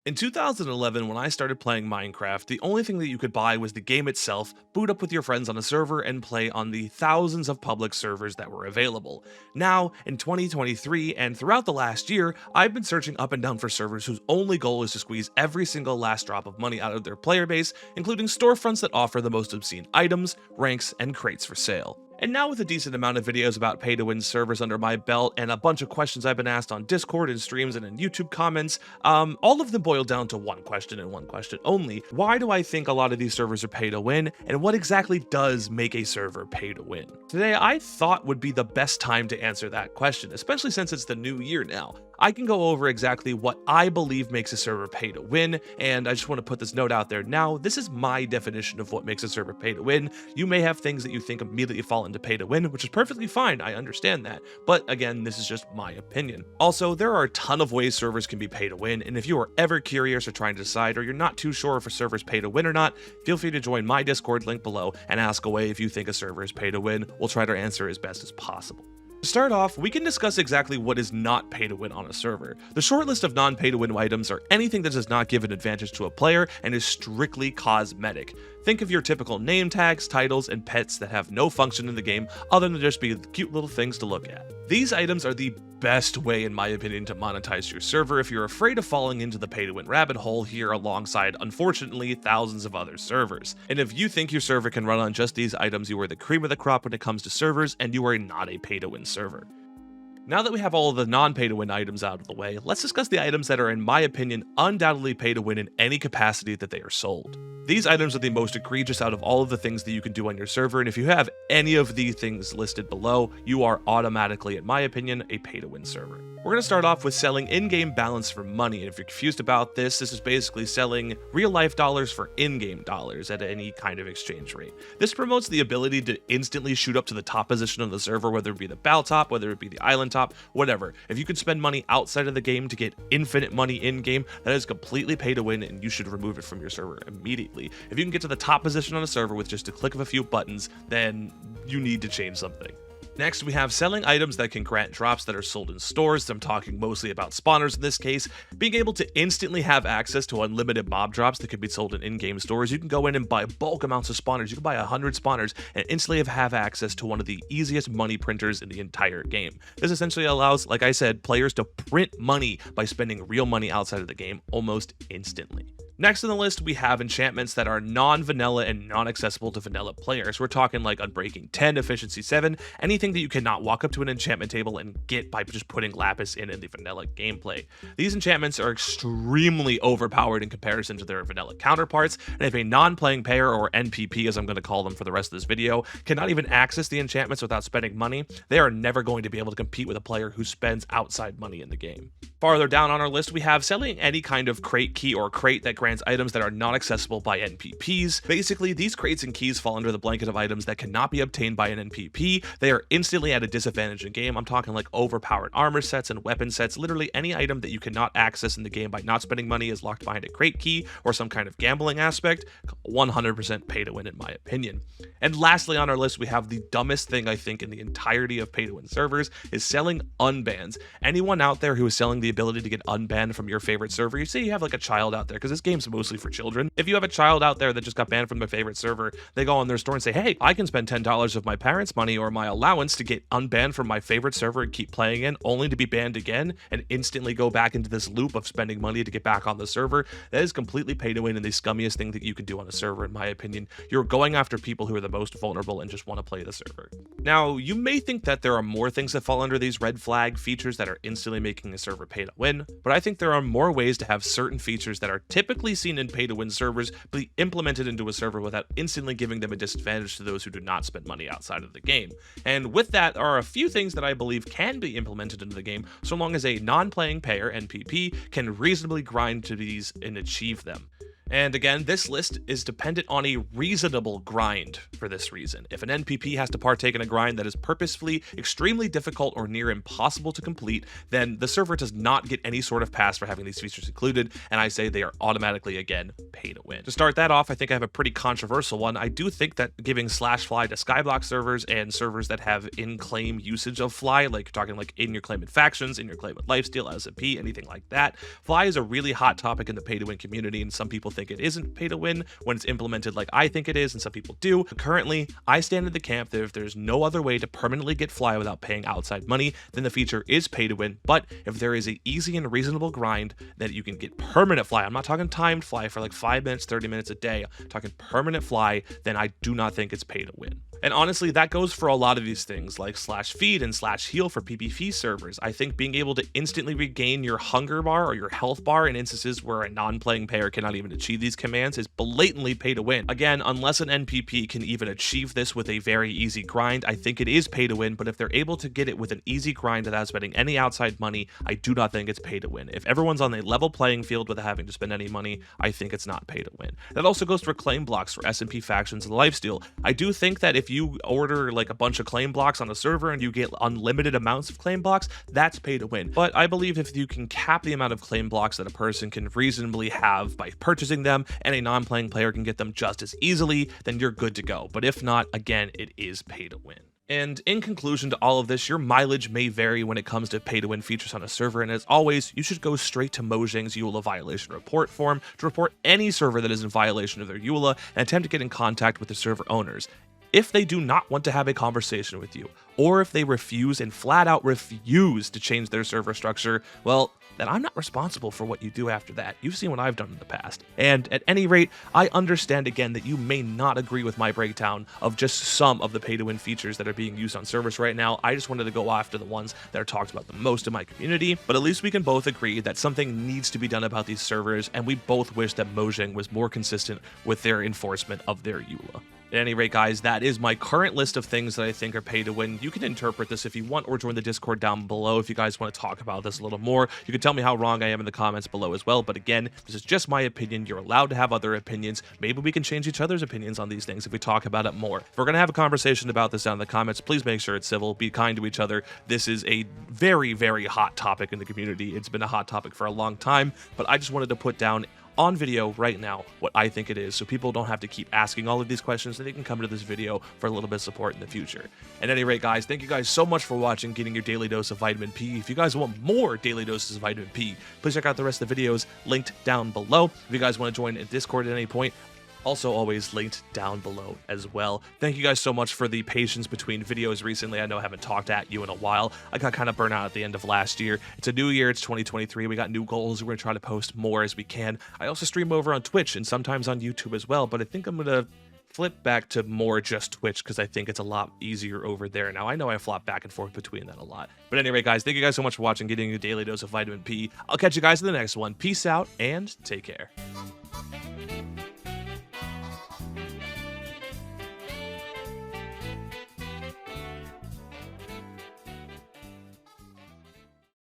In 2011, when I started playing Minecraft, the only thing that you could buy was the game itself, boot up with your friends on a server, and play on the thousands of public servers that were available. Now, in 2023 and throughout the last year, I've been searching up and down for servers whose only goal is to squeeze every single last drop of money out of their player base, including storefronts that offer the most obscene items, ranks, and crates for sale. And now with a decent amount of videos about pay-to-win servers under my belt and a bunch of questions I've been asked on Discord and streams and in YouTube comments, all of them boil down to one question and one question only. Why do I think a lot of these servers are pay-to-win, and what exactly does make a server pay-to-win? Today, I thought would be the best time to answer that question, especially since it's the new year now. I can go over exactly what I believe makes a server pay to win, and I just want to put this note out there now. This is my definition of what makes a server pay to win. You may have things that you think immediately fall into pay to win, which is perfectly fine. I understand that. But again, this is just my opinion. Also, there are a ton of ways servers can be pay to win, and if you are ever curious or trying to decide, or you're not too sure if a server is pay to win or not, feel free to join my Discord link below and ask away if you think a server is pay to win. We'll try to answer as best as possible. To start off, we can discuss exactly what is not pay to win on a server. The short list of non-pay-to-win items are anything that does not give an advantage to a player and is strictly cosmetic. Think of your typical name tags, titles, and pets that have no function in the game other than just be cute little things to look at. These items are the best way, in my opinion, to monetize your server if you're afraid of falling into the pay-to-win rabbit hole here alongside, unfortunately, thousands of other servers. And if you think your server can run on just these items, you are the cream of the crop when it comes to servers, and you are not a pay-to-win server. Now that we have all of the non-pay-to-win items out of the way, let's discuss the items that are, in my opinion, undoubtedly pay-to-win in any capacity that they are sold. These items are the most egregious out of all of the things that you can do on your server, and if you have any of these things listed below, you are automatically, in my opinion, a pay-to-win server. We're going to start off with selling in-game balance for money, and if you're confused about this, this is basically selling real-life dollars for in-game dollars at any kind of exchange rate. This promotes the ability to instantly shoot up to the top position on the server, whether it be the battle top, whether it be the island top, whatever. If you can spend money outside of the game to get infinite money in-game, that is completely pay-to-win, and you should remove it from your server immediately. If you can get to the top position on a server with just a click of a few buttons, then you need to change something. Next, we have selling items that can grant drops that are sold in stores. I'm talking mostly about spawners in this case. Being able to instantly have access to unlimited mob drops that can be sold in in-game stores. You can go in and buy bulk amounts of spawners. You can buy 100 spawners and instantly have access to one of the easiest money printers in the entire game. This essentially allows, like I said, players to print money by spending real money outside of the game almost instantly. Next on the list, we have enchantments that are non-vanilla and non-accessible to vanilla players. We're talking like Unbreaking 10, Efficiency 7, anything that you cannot walk up to an enchantment table and get by just putting lapis in the vanilla gameplay. These enchantments are extremely overpowered in comparison to their vanilla counterparts, and if a non-playing player, or NPP as I'm going to call them for the rest of this video, cannot even access the enchantments without spending money, they are never going to be able to compete with a player who spends outside money in the game. Farther down on our list, we have selling any kind of crate, key, or crate that grants items that are not accessible by NPPs. Basically, these crates and keys fall under the blanket of items that cannot be obtained by an NPP. They are instantly at a disadvantage in game. I'm talking like overpowered armor sets and weapon sets. Literally any item that you cannot access in the game by not spending money is locked behind a crate key or some kind of gambling aspect. 100% pay to win in my opinion. And lastly on our list, we have the dumbest thing I think in the entirety of pay to win servers is selling unbans. Anyone out there who is selling the ability to get unbanned from your favorite server, you say you have like a child out there, because this game's mostly for children. If you have a child out there that just got banned from their favorite server, they go on their store and say, hey, I can spend $10 of my parents' money or my allowance to get unbanned from my favorite server and keep playing in, only to be banned again and instantly go back into this loop of spending money to get back on the server. That is completely pay to win and the scummiest thing that you can do on a server, in my opinion. You're going after people who are the most vulnerable and just want to play the server. Now, you may think that there are more things that fall under these red flag features that are instantly making a server pay to win, but I think there are more ways to have certain features that are typically seen in pay-to-win servers be implemented into a server without instantly giving them a disadvantage to those who do not spend money outside of the game. And with that are a few things that I believe can be implemented into the game so long as a non-playing player, NPP, can reasonably grind to these and achieve them. And again, this list is dependent on a reasonable grind for this reason. If an NPP has to partake in a grind that is purposefully extremely difficult or near impossible to complete, then the server does not get any sort of pass for having these features included, and I say they are automatically, again, pay to win. To start that off, I think I have a pretty controversial one. I do think that giving /fly to skyblock servers and servers that have in-claim usage of fly, like you're talking like in your claim in factions, in your claim with lifesteal, SMP, anything like that, fly is a really hot topic in the pay to win community, and some people think it isn't pay to win when it's implemented like I think it is, and some people do. Currently, I stand in the camp that if there's no other way to permanently get fly without paying outside money, then the feature is pay to win. But if there is an easy and reasonable grind that you can get permanent fly, I'm not talking timed fly for like 5 minutes, 30 minutes a day, I'm talking permanent fly, then I do not think it's pay to win. And honestly, that goes for a lot of these things like /feed and /heal for PvP servers. I think being able to instantly regain your hunger bar or your health bar in instances where a non-playing player cannot even achieve these commands is blatantly pay to win. Again, unless an NPP can even achieve this with a very easy grind, I think it is pay to win, but if they're able to get it with an easy grind without spending any outside money, I do not think it's pay to win. If everyone's on a level playing field without having to spend any money, I think it's not pay to win. That also goes for claim blocks for SMP factions and lifesteal. I do think that if you order like a bunch of claim blocks on a server and you get unlimited amounts of claim blocks, that's pay to win. But I believe if you can cap the amount of claim blocks that a person can reasonably have by purchasing them, and a non-playing player can get them just as easily, then you're good to go. But if not, again, it is pay to win. And in conclusion to all of this, your mileage may vary when it comes to pay-to-win features on a server, and as always, you should go straight to Mojang's EULA violation report form to report any server that is in violation of their EULA and attempt to get in contact with the server owners. If they do not want to have a conversation with you, or if they refuse and flat out refuse to change their server structure, well, then I'm not responsible for what you do after that. You've seen what I've done in the past. And at any rate, I understand again that you may not agree with my breakdown of just some of the pay-to-win features that are being used on servers right now. I just wanted to go after the ones that are talked about the most in my community, but at least we can both agree that something needs to be done about these servers, and we both wish that Mojang was more consistent with their enforcement of their EULA. At any rate, guys, that is my current list of things that I think are pay to win. You can interpret this if you want, or join the Discord down below if you guys want to talk about this a little more. You can tell me how wrong I am in the comments below as well, but again, this is just my opinion. You're allowed to have other opinions. Maybe we can change each other's opinions on these things if we talk about it more. If we're going to have a conversation about this down in the comments, please make sure it's civil, be kind to each other. This is a very, very hot topic in the community. It's been a hot topic for a long time, but I just wanted to put down on video right now what I think it is, so people don't have to keep asking all of these questions, and they can come to this video for a little bit of support in the future. At any rate, guys, thank you guys so much for watching, getting your daily dose of vitamin P. If you guys want more daily doses of vitamin P, please check out the rest of the videos linked down below. If you guys want to join a Discord at any point, also always linked down below as well. Thank you guys so much for the patience between videos recently. I know I haven't talked at you in a while. I got kind of burnt out at the end of last year. It's a new year. It's 2023. We got new goals. We're going to try to post more as we can. I also stream over on Twitch and sometimes on YouTube as well, but I think I'm going to flip back to more just Twitch because I think it's a lot easier over there now. I know I flop back and forth between that a lot. But anyway, guys, thank you guys so much for watching, getting your daily dose of vitamin P. I'll catch you guys in the next one. Peace out and take care.